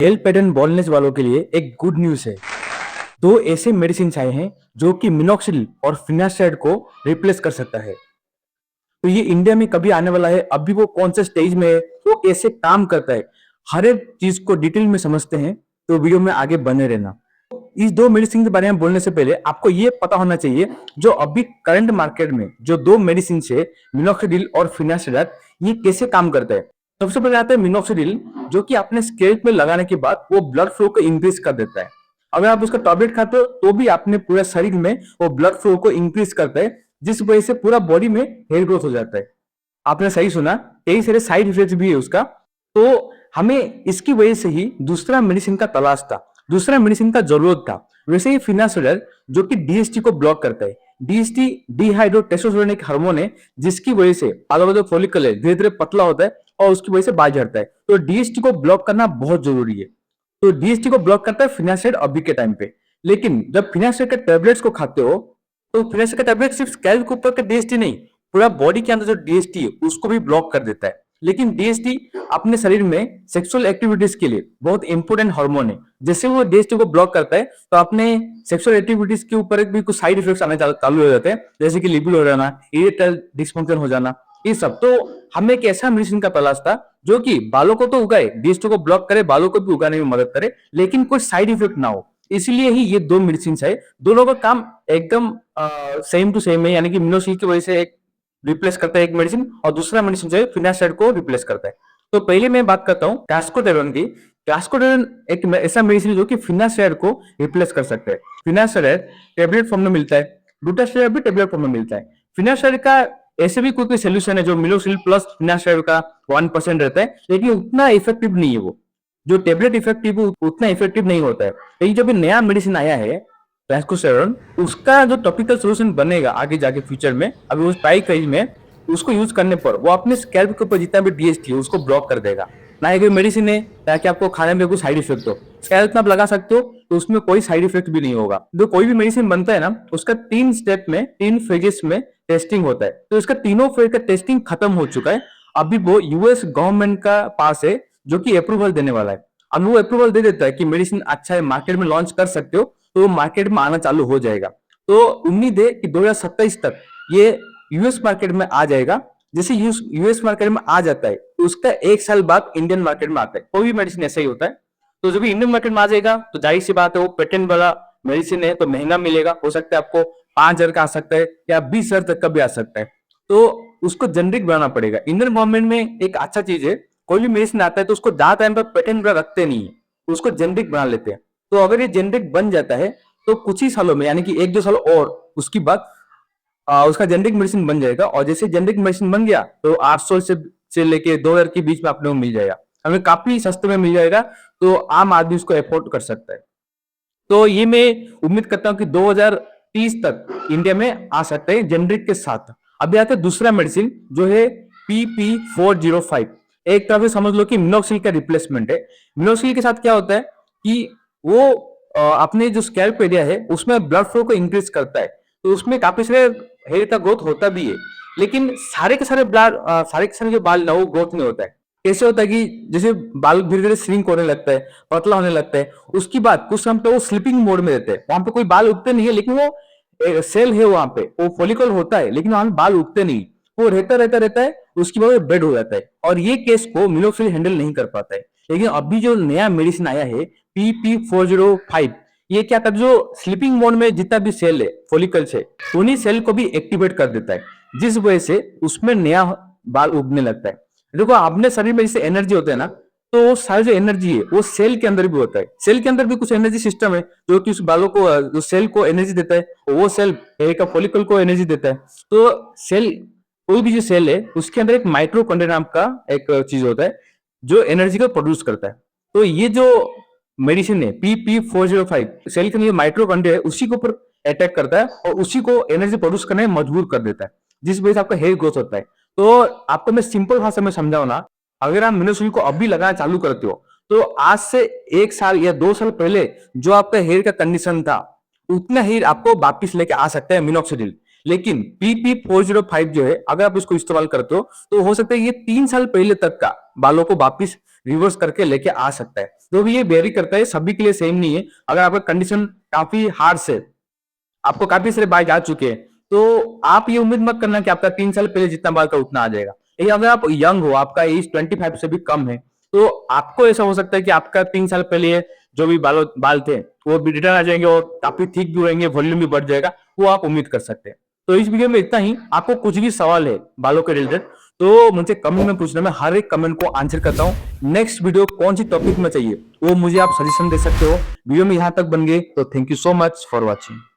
Nail pattern baldness वालों के लिए एक गुड न्यूज है। दो ऐसे मेडिसिन आए हैं जो कि मिनॉक्सिडिल और फिनास्टाइड को रिप्लेस कर सकता है। तो ये इंडिया में कभी आने वाला है, अभी वो कौन से स्टेज में है, वो कैसे काम करता है, हर एक चीज को डिटेल में समझते हैं। तो वीडियो में आगे बने रहना। इस दो मेडिसिन के बारे में बोलने से पहले आपको ये पता होना चाहिए जो अभी करंट मार्केट में जो दो मेडिसिन है, मिनॉक्सिडिल और फिनास्टाइड, ये कैसे काम करता है। सबसे पहले आता है मिनॉक्सिडिल, जो कि अपने स्कैल्प में लगाने के बाद वो ब्लड फ्लो को इंक्रीज कर देता है। अगर आप उसका टैबलेट खाते हो तो भी अपने पूरे शरीर में वो ब्लड फ्लो को इंक्रीज करता है, जिस वजह से पूरा बॉडी में हेयर ग्रोथ हो जाता है। आपने सही सुना, कई सारे साइड इफेक्ट्स भी है उसका। तो हमें इसकी वजह से ही दूसरा मेडिसिन का तलाश था, दूसरा मेडिसिन का जरूरत था। वैसे ही फिनास्टाइड जो कि डीएसटी को ब्लॉक करता है। डीएसटी डिहाइड्रो टेस्टोस्टेरोन एक हार्मोन है जिसकी वजह से बालों का जो फॉलिकल है धीरे धीरे पतला होता है और उसकी वजह से बाल झड़ता है। तो डीएसटी को ब्लॉक करना बहुत जरूरी है। तो डीएसटी को ब्लॉक करता है फिनास्टाइड अभी के टाइम पे। लेकिन जब फिनास्टाइड के टैबलेट्स को खाते हो तो फिनास्टाइड का टैबलेट सिर्फ स्कैल्प के ऊपर का डीएसटी नहीं, पूरा बॉडी के अंदर जो डीएसटी है उसको भी ब्लॉक कर देता है। लेकिन डीएसटी अपने शरीर में सेक्सुअल एक्टिविटीज के लिए बहुत इंपॉर्टेंट हार्मोन है। जैसे वो डीएसटी को ब्लॉक करता है तो अपने सेक्सुअल एक्टिविटीज के ऊपर भी कुछ साइड इफेक्ट्स आने चालू हो जाते हैं, जैसे कि लिबिडो हो जाना, इरेक्टाइल डिसफंक्शन हो जाना, ये सब। तो हमें एक ऐसा मेडिसिन का तलाश था जो कि बालों को तो उगाए, डीएसटी को ब्लॉक करे, बालों को भी उगाने में मदद करे, लेकिन कोई साइड इफेक्ट ना हो। इसलिए ही ये दो मेडिसिन है, दोनों का काम एकदम सेम टू सेम है। यानी कि मिनोसिल की वजह से एक रिप्लेस करता है एक मेडिसिन और दूसरा मेडिसिन जो है फिनास्टाइड को रिप्लेस करता है। तो पहले मैं बात करता हूँ कास्कोटेरॉन की। कास्कोटेरॉन एक ऐसा मेडिसिन जो कि फिनास्टाइड को रिप्लेस कर सकता है। फिनास्टाइड टेबलेट फॉर्म में मिलता है, डूटास्टाइड भी टेबलेट फॉर्म में मिलता है। फिनास्टाइड का ऐसे भी कोई सोल्यूशन है जो मिनोसिल प्लस फिनास्टाइड का 1% रहता है, लेकिन उतना इफेक्टिव नहीं है। वो जो टेबलेट इफेक्टिव उतना इफेक्टिव नहीं होता है। लेकिन जब नया मेडिसिन आया है ट्रांसकोसेरॉन, उसका जो टॉपिकल सोल्यूशन बनेगा आगे जाके फ्यूचर में, अभी उस प्राइस रेंज में उसको यूज करने पर वो अपने स्कैल्प के ऊपर जितना भी डीएसटी है उसको ब्लॉक कर देगा। ना एक मेडिसिन है ताकि आपको खाने में कोई साइड इफेक्ट हो, स्कैल्प में आप लगा सकते हो तो उसमें कोई साइड इफेक्ट भी नहीं होगा। जो कोई भी मेडिसिन बनता है ना, उसका 3 स्टेप में 3 फेजेस में टेस्टिंग होता है। तो इसका तीनों फेज का टेस्टिंग खत्म हो चुका है। अभी वो यूएस गवर्नमेंट का पास है जो कि अप्रूवल देने वाला है। अब वो अप्रूवल दे देता है कि मेडिसिन अच्छा है, मार्केट में लॉन्च कर सकते हो, तो मार्केट में आना चालू हो जाएगा। तो उम्मीद है कि 2027 तक ये यूएस मार्केट में आ जाएगा। जैसे यूएस मार्केट में आ जाता है तो उसका 1 साल बाद इंडियन मार्केट में आता है। कोई भी मेडिसिन ऐसा ही होता है। तो जब इंडियन मार्केट में आ जाएगा तो जाहिर सी बात है वो पेटेंट वाला मेडिसिन है तो महंगा मिलेगा। हो सकता है आपको 5,000 का आ सकता है या 20,000 तक का भी आ सकता है। तो उसको जेनरिक बनाना पड़ेगा। इंडियन गवर्नमेंट में एक अच्छा चीज है, कोई भी मेडिसिन आता है तो उसको ज्यादा टाइम पर पेटेंट रखते नहीं है, उसको जेनरिक बना लेते हैं। तो अगर ये जेनरिक बन जाता है तो कुछ ही सालों में, यानी कि 1-2 साल और उसकी बाद उसका जेनरिक मेडिसिन बन जाएगा। और जैसे जेनरिक मेडिसिन बन गया तो 800 से लेके 2,000 के बीच में अपने को मिल जाएगा, हमें काफी सस्ते में मिल जाएगा। तो आम आदमी उसको अफोर्ड कर सकता है। तो ये मैं उम्मीद करता हूँ कि 2030 तक इंडिया में आ सकते हैं जेनरिक के साथ। अभी आता है दूसरा मेडिसिन जो है PP405। एक तरह से समझ लो कि मिनोक्सिल का रिप्लेसमेंट है। मिनोक्सिल के साथ क्या होता है कि वो अपने जो स्कैल्प एरिया है उसमें ब्लड फ्लो को इंक्रीज करता है। तो उसमें काफी सारे हेयर का ग्रोथ होता भी है, लेकिन सारे के सारे सारे के सारे जो बाल ना वो ग्रोथ नहीं होता है। कैसे होता है कि जैसे बाल धीरे धीरे श्रिंक होने लगता है, पतला होने लगता है, उसके बाद कुछ समय पे वो स्लीपिंग मोड में रहते हैं। वहां पे कोई बाल उगते नहीं है, लेकिन वो सेल है, वहां पे वो फॉलिकल होता है लेकिन वहां पे बाल उगते नहीं। वो रहता रहता रहता है, उसके बाद बेड हो जाता है। और ये केस को मिनोक्सिल हैंडल नहीं कर पाता है। लेकिन अभी जो नया मेडिसिन आया है PP405, ये क्या था, जो स्लीपिंग मोड में जितना भी सेल है फॉलिकल से, उन्हीं सेल को भी एक्टिवेट कर देता है, जिस वजह से उसमें नया बाल उगने लगता है। देखो अपने शरीर में जैसे एनर्जी होता है ना, तो वो सारी जो एनर्जी है वो सेल के अंदर भी होता है। सेल के अंदर भी कुछ एनर्जी सिस्टम है जो कि उस बालों को, जो सेल को एनर्जी देता है, वो सेल हेयर का फॉलिकल को एनर्जी देता है। तो सेल, कोई भी जो सेल है उसके अंदर एक माइटोकॉन्ड्रिया नाम का एक चीज होता है जो एनर्जी को प्रोड्यूस करता है। तो ये जो मेडिसिन है PP405, सेल के अंदर माइटोकॉन्ड्रिया है उसी के ऊपर अटैक करता है और उसी को एनर्जी प्रोड्यूस करने में मजबूर कर देता है, जिस वजह से आपका हेयर ग्रोथ होता है। तो आपको मैं सिंपल भाषा में समझाऊं ना, अगर आप मिनोक्सिल को अभी लगाना चालू करते हो तो आज से 1 साल या 2 साल पहले जो आपका हेयर का कंडीशन था उतना हेयर आपको वापिस लेके आ सकता है मिनोक्सिडिल। लेकिन PP405 जो है, अगर आप इसको इस्तेमाल करते हो तो हो सकता है ये 3 साल पहले तक का बालों को वापिस रिवर्स करके लेके आ सकता है। तो भी ये वेरी करता है, सभी के लिए सेम नहीं है। अगर आपका कंडीशन काफी हार्ड है, आपको काफी सारे बाल जा चुके हैं, तो आप ये उम्मीद मत करना कि आपका 3 साल पहले जितना बाल था उतना आ जाएगा। लेकिन अगर आप यंग हो, आपका एज 25 से भी कम है, तो आपको ऐसा हो सकता है कि आपका 3 साल पहले जो भी बाल थे वो भी रिटर्न आ जाएंगे और काफी ठीक भी रहेंगे, वॉल्यूम भी बढ़ जाएगा, वो आप उम्मीद कर सकते हैं। तो इस वीडियो में इतना ही। आपको कुछ भी सवाल है बालों के रिलेटेड तो मुझे कमेंट में पूछना, मैं हर एक कमेंट को आंसर करता हूँ। नेक्स्ट वीडियो कौन सी टॉपिक में चाहिए वो मुझे आप सजेशन दे सकते हो। वीडियो में यहां तक बन गए तो thank you so much for watching.